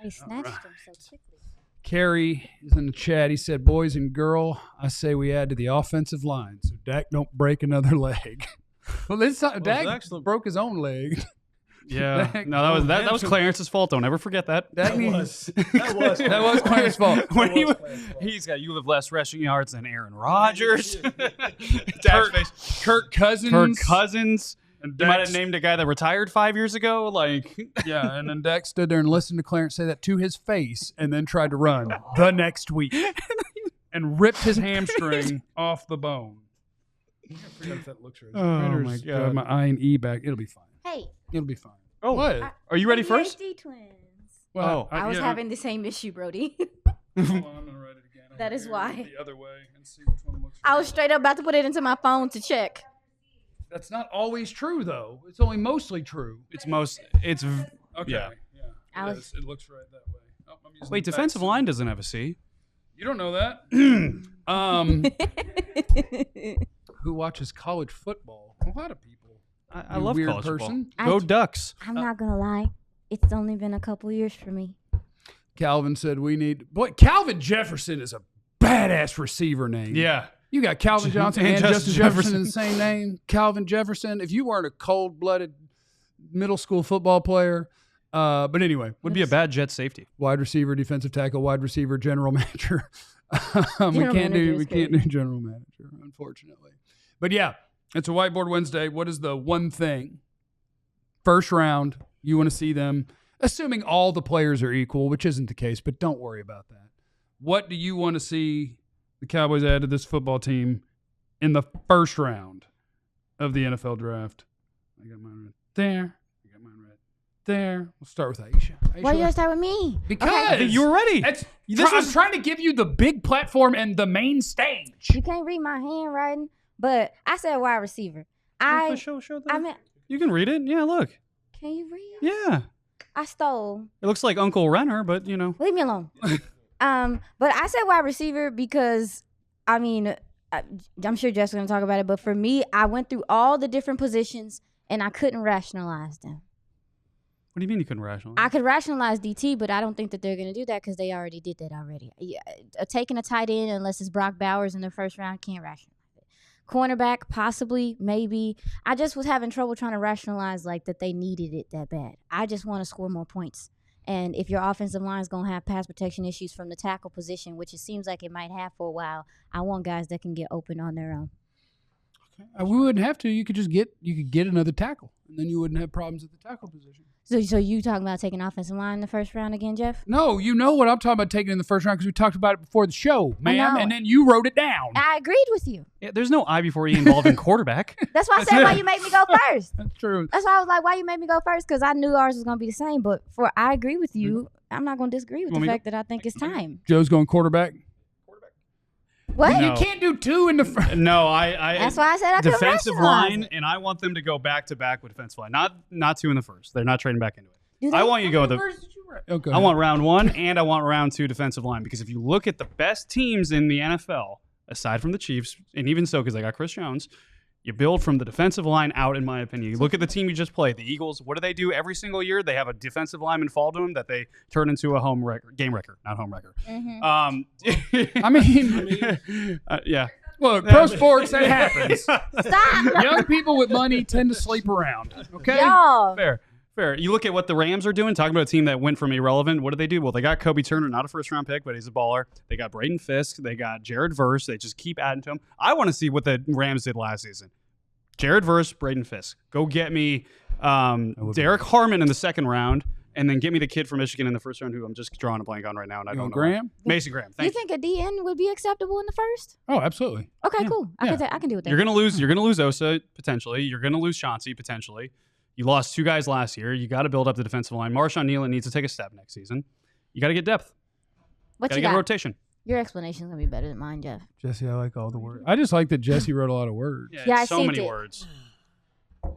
He snatched him so quickly. Carrie is in the chat. He said, boys and girl, I say we add to the offensive line so Dak don't break another leg. Well, this time, Dak broke his own leg. Yeah. No, that was Clarence's fault. Don't ever forget that. That was Clarence's fault. You have less rushing yards than Aaron Rodgers. Kirk Cousins. And you might have named a guy that retired 5 years ago. Yeah, and then Dak stood there and listened to Clarence say that to his face and then tried to run the next week and ripped his hamstring off the bone. I forgot if that looks right. Oh, my God. My I and E back. It'll be fine. Hey. It'll be fine. Oh, what? Are you ready first? Twins. Well, I was having the same issue, Brody. Hold on, I'm going to write it again. That is why. The other way and see which one looks right. I was straight up about to put it into my phone to check. That's not always true, though. It's only mostly true. Okay. Yeah. It looks right that way. Oh, wait, defensive line doesn't have a C. You don't know that. Who watches college football? A lot of people. I love college football. I Go Ducks. I'm not going to lie. It's only been a couple years for me. Calvin said Calvin Jefferson is a badass receiver name. Yeah. You got Calvin Johnson and Justin Jefferson in the same name. Calvin Jefferson. If you weren't a cold-blooded middle school football player, but anyway. Would be a bad Jet safety. Wide receiver, defensive tackle, wide receiver, general manager. We can't do general manager, unfortunately. But yeah, it's a Whiteboard Wednesday. What is the one thing, first round, you want to see them, assuming all the players are equal, which isn't the case, but don't worry about that. What do you want to see the Cowboys add to this football team in the first round of the NFL draft? I got mine right there. I got mine right there. We'll start with Aisha. Why you gotta start with me? Because you were ready. I'm trying to give you the big platform and the main stage. You can't read my handwriting, but I said wide receiver. You can read it. Yeah, look. Can you read? Yeah. I stole. It looks like Uncle Renner, but you know. Leave me alone. But I said wide receiver because, I mean, I'm sure Jeff's going to talk about it, but for me, I went through all the different positions, and I couldn't rationalize them. What do you mean you couldn't rationalize? I could rationalize DT, but I don't think that they're going to do that because they already did that already. Yeah, taking a tight end, unless it's Brock Bowers in the first round, can't rationalize it. Cornerback, possibly, maybe. I just was having trouble trying to rationalize like that they needed it that bad. I just want to score more points. And if your offensive line is going to have pass protection issues from the tackle position, which it seems like it might have for a while, I want guys that can get open on their own. Okay. We wouldn't have to. You could get another tackle, and then you wouldn't have problems at the tackle position. So you talking about taking offensive line in the first round again, Jeff? No, you know what I'm talking about taking in the first round because we talked about it before the show, ma'am, and then you wrote it down. I agreed with you. Yeah, there's no I before E involved in quarterback. That's why I said why you made me go first. That's true. That's why I was like, why you made me go first? Because I knew ours was going to be the same. But I agree with you. I'm not going to disagree with the fact that I think it's time. Joe's going quarterback. What? No. You can't do two in the first. No, I. That's why I said I couldn't defensive rationalize line, it. and I want them to go back to back with defensive line. Not two in the first. They're not trading back into it. I want you to go with I want round one and I want round two defensive line because if you look at the best teams in the NFL, aside from the Chiefs, and even so because they got Chris Jones, you build from the defensive line out, in my opinion. You look at the team you just played, the Eagles. What do they do every single year? They have a defensive lineman fall to them that they turn into a game record, not home record. Mm-hmm. I mean, yeah. Look, pro sports, that happens. Stop. Young people with money tend to sleep around. Okay? Y'all. Fair. You look at what the Rams are doing, talking about a team that went from irrelevant. What did they do? Well, they got Kobe Turner, not a first-round pick, but he's a baller. They got Braden Fisk. They got Jared Verse. They just keep adding to him. I want to see what the Rams did last season. Jared Verse, Braden Fisk. Go get me Derek Harmon in the second round, and then get me the kid from Michigan in the first round who I'm just drawing a blank on right now. And I don't know. Graham? Mason Graham. You think a DN would be acceptable in the first? Oh, absolutely. Okay, cool. I can deal with that. You're gonna lose Osa potentially. You're gonna lose Chauncey potentially. You lost two guys last year. You got to build up the defensive line. Marshawn Nealon needs to take a step next season. You got to get depth. What you you got? got? A rotation. Your explanation is gonna be better than mine, Jeff. Jesse, I like all the words. I just like that Jesse wrote a lot of words. Yeah, I so seen many it. words. Here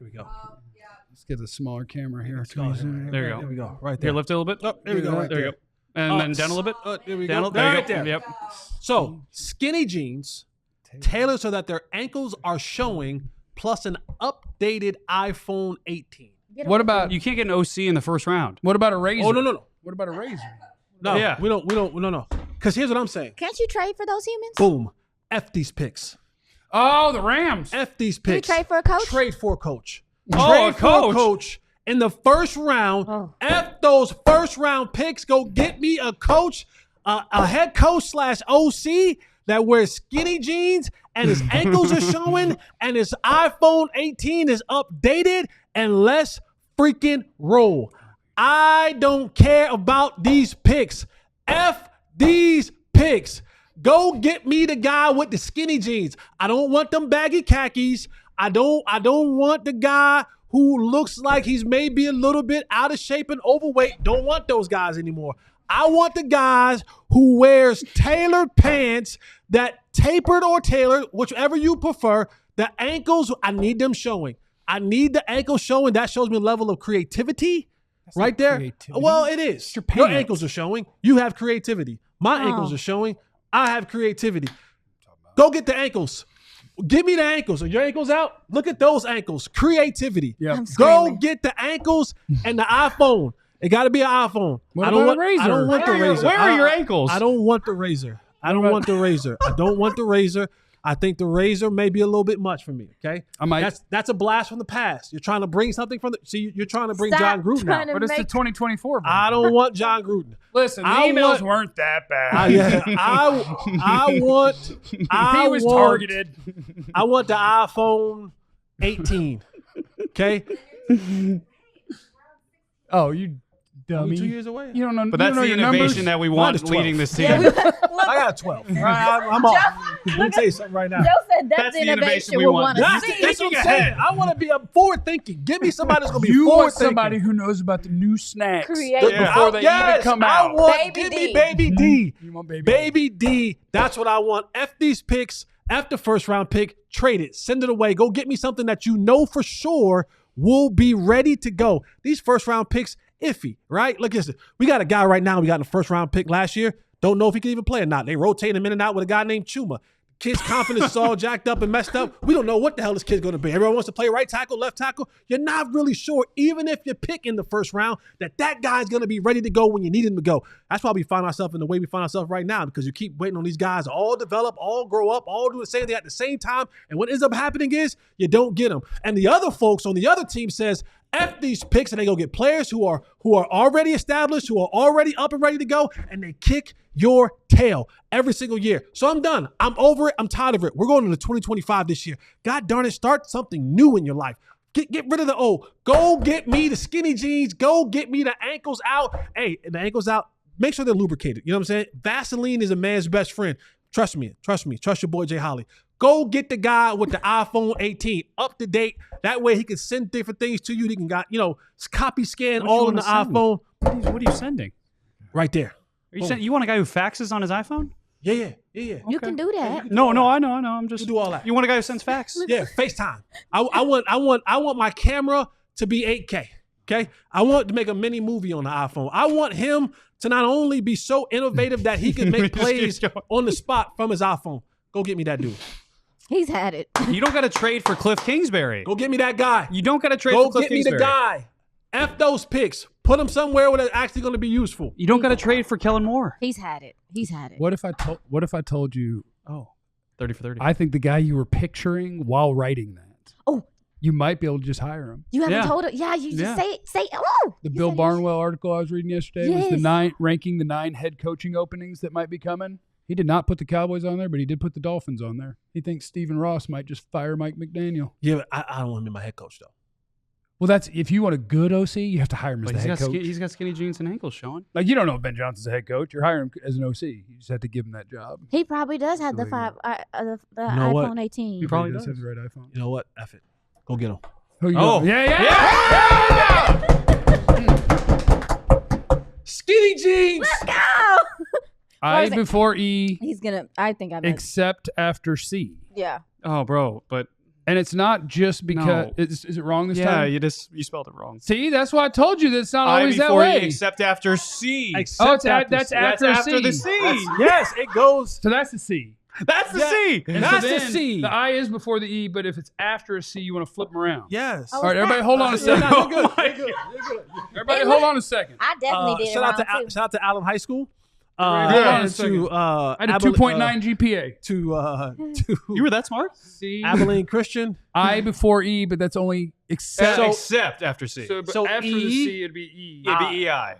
we go. Let's get the smaller camera here. There you go. There we go. Right there. Here, lift it a little bit. Oh, there we go. Right there you go. And then down a little bit. There we Down go. there you Right go. there. Yep. So, skinny jeans, tailored so that their ankles are showing, plus an updated iPhone 18. What about You can't get an OC in the first round. what about a razor? Oh, no. What about a razor? No, we don't. No. Because here's what I'm saying. Can't you trade for those humans? Boom. F these picks. Oh, the Rams. F these Can you picks. trade for a coach? Trade for a coach. Oh, Trade a for a coach in the first round. Oh. F those first round picks. Go get me a coach, a head coach / OC that wears skinny jeans and his ankles are showing and his iPhone 18 is updated, and let's freaking roll. I don't care about these picks. F these picks. Go get me the guy with the skinny jeans. I don't want them baggy khakis. I don't want the guy who looks like he's maybe a little bit out of shape and overweight. Don't want those guys anymore. I want the guys who wears tailored pants that tapered or tailored, whichever you prefer. The ankles, I need them showing. I need the ankles showing. That shows me a level of creativity. That's right there. Creativity. Well, it is. Your ankles are showing. You have creativity. My ankles are showing. I have creativity. Go get the ankles. Give me the ankles. Are your ankles out? Look at those ankles. Creativity. Yep. Go get the ankles and the iPhone. It got to be an iPhone. I don't want the razor. Where are your ankles? I don't want the razor. I don't want the razor. I think the razor may be a little bit much for me. Okay, that's a blast from the past. You're trying to bring something from the. See, you're trying to bring John Gruden out. But it's the 2024. Bro. I don't want John Gruden. Listen, the emails weren't that bad. I want. He was targeted. I want the iPhone 18. Okay. Oh, you dummy. 2 years away. You don't know. But that's the innovation that we want leading this team. I got 12. I'm off. Let me tell you something right now. Joe said that's the innovation we want to see. That's what I'm saying. I want to be forward thinking. Give me somebody that's going to be you forward want somebody who knows about the new snacks Creative. before they even come out. Give me Baby D. You want Baby D. That's what I want. F these picks. F the first round pick. Trade it. Send it away. Go get me something that you know for sure will be ready to go. These first round picks, iffy, right? Look at this. We got a guy right now we got in the first round pick last year. Don't know if he can even play or not. They rotate him in and out with a guy named Chuma. Kid's confidence is all jacked up and messed up. We don't know what the hell this kid's going to be. Everyone wants to play right tackle, left tackle. You're not really sure, even if you pick in the first round, that guy's going to be ready to go when you need him to go. That's why we find ourselves in the way we find ourselves right now, because you keep waiting on these guys to all develop, all grow up, all do the same thing at the same time. And what ends up happening is you don't get them. And the other folks on the other team says, F these picks, and they go get players who are already established, who are already up and ready to go, and they kick your tail every single year. So I'm done. I'm over it. I'm tired of it. We're going into 2025 this year. God darn it, start something new in your life. Get rid of the old. Go get me the skinny jeans. Go get me the ankles out. Hey, the ankles out, make sure they're lubricated. You know what I'm saying? Vaseline is a man's best friend. Trust me. Trust your boy Jay Holly. Go get the guy with the iPhone 18 up to date. That way he can send different things to you. He can copy scan all in the iPhone. What are you sending? Right there. You want a guy who faxes on his iPhone? Yeah. You can do that. No, I know. I'm just. You do all that. You want a guy who sends fax? Yeah, FaceTime. I want my camera to be 8K. Okay, I want to make a mini movie on the iPhone. I want him to not only be so innovative that he can make plays on the spot from his iPhone. Go get me that dude. He's had it. You don't got to trade for Cliff Kingsbury. Go get me that guy. You don't got to trade for Cliff Kingsbury. Go get me the guy. F those picks. Put them somewhere where they're actually going to be useful. You don't got to trade for Kellen Moore. He's had it. What if I told you? 30 for 30. I think the guy you were picturing while writing that. Oh. You might be able to just hire him. You haven't told it. Yeah, you just say. Oh. The Bill Barnwell article I was reading yesterday was ranking the 9 head coaching openings that might be coming. He did not put the Cowboys on there, but he did put the Dolphins on there. He thinks Stephen Ross might just fire Mike McDaniel. Yeah, but I don't want him to be my head coach, though. Well, that's if you want a good OC, you have to hire him as the head coach. He's got skinny jeans and ankles showing. Like, you don't know if Ben Johnson's a head coach. You're hiring him as an OC. You just have to give him that job. He probably does have the iPhone 18. He probably does have the right iPhone. You know what? F it. Go get him. Yeah. Skinny jeans. Let's go. I before E. He's gonna. I think I meant. Except after C. Yeah. Oh, bro, but. And it's not just because is it wrong this time? Yeah, you spelled it wrong. See, that's why I told you that it's not always that way. Except after C. That's after C. the C. Yes, it goes. So that's the C. That's the C. And That's so the then C. The I is before the E, but if it's after a C, you want to flip them around. Yes. Oh, All right, everybody, hold on a second. You're good. You're good. Everybody, hold on a second. I definitely did it wrong too. Shout out to Allen High School. Good. And Second. to I had a 2.9 GPA. to You were that smart? C. Abilene Christian. I before E, but that's only except. Except after C. So So after the E? C, it'd be E. It'd be EI.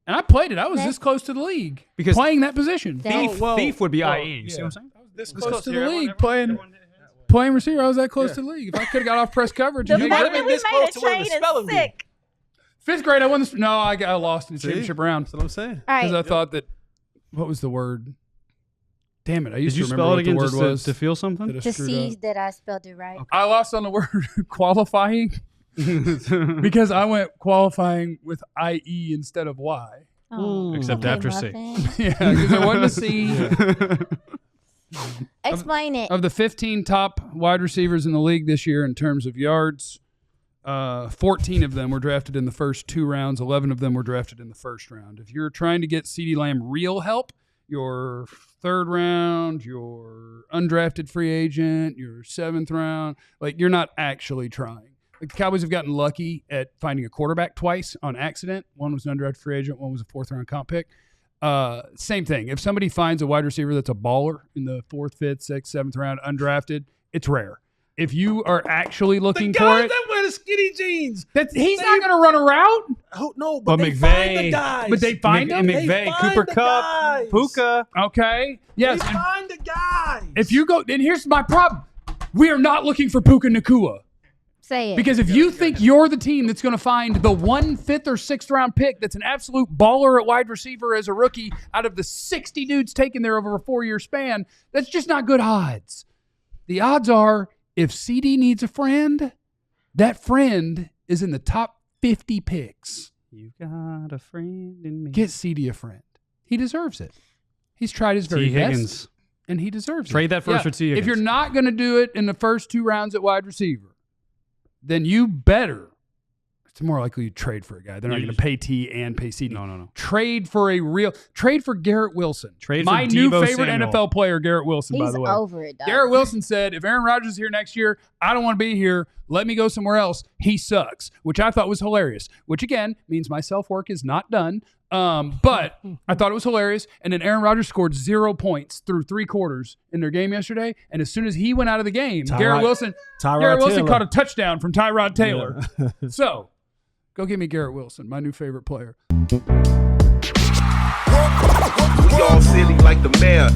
And I played it. I was this close to the league Because- playing that position. That- Thief would be well, IE. You see what I'm saying? This close close to to the everyone- league playing receiver. I was that close to the league. If I could have got off press coverage, The maybe fact might have that been we this made close a to winning trade the is spelling bee. sick. 5th grade, I won the. No, I lost in the championship round That's what I'm saying. All because right. I thought that. What was the word? Damn it! I used Did you to remember spell it what the again word just was. to feel something? that I To screwed see up. that I spelled it right. I lost on the word qualifying because I went qualifying with IE instead of Y. Oh, Except okay, after C. Muffin. Yeah, because I wanted to see Explain it. of the 15 top wide receivers in the league this year in terms of yards. 14 of them were drafted in the first 2 rounds. 11 of them were drafted in the first round. If you're trying to get CeeDee Lamb real help, your 3rd round, your undrafted free agent, your 7th round, like you're not actually trying. Like the Cowboys have gotten lucky at finding a quarterback twice on accident. One was an undrafted free agent. One was a 4th round comp pick. Same thing. If somebody finds a wide receiver that's a baller in the 4th, 5th, 6th, 7th round, undrafted, it's rare. If you are actually looking for it, that wear the skinny jeans. he's not going to run a route. Oh, no, But but they McVay- find the guys. But they find him. McVay, They find Cooper the Kupp, guys. Puka. Okay. Yes. They and find the guys. if you go, and here's my problem: we are not looking for Puka Nacua. Say it. Because if you think you're the team that's going to find the 1 5th or 6th round pick that's an absolute baller at wide receiver as a rookie out of the 60 dudes taken there over a 4-year span, that's just not good odds. The odds are if CeeDee needs a friend, that friend is in the top 50 picks. You got a friend in me. Get CeeDee a friend. He deserves it. He's tried his very T. Higgins. best, and he deserves it. Trade that first for T. Higgins. If you're not going to do it in the first 2 rounds at wide receiver, then you better. It's more likely you trade for a guy. They're not going to pay T and pay CeeDee. No. Trade for Garrett Wilson. Trade for my new Deebo favorite Samuel. NFL player, Garrett Wilson, by He's the way. over it, though. Garrett Wilson said, if Aaron Rodgers is here next year, I don't want to be here. Let me go somewhere else. He sucks, which I thought was hilarious, which again means my self-work is not done. But I thought it was hilarious. And then Aaron Rodgers scored 0 points through 3 quarters in their game yesterday. And as soon as he went out of the game, Garrett Wilson Taylor. caught a touchdown from Tyrod Taylor. So go get me Garrett Wilson, my new favorite player. We all silly like the mayor.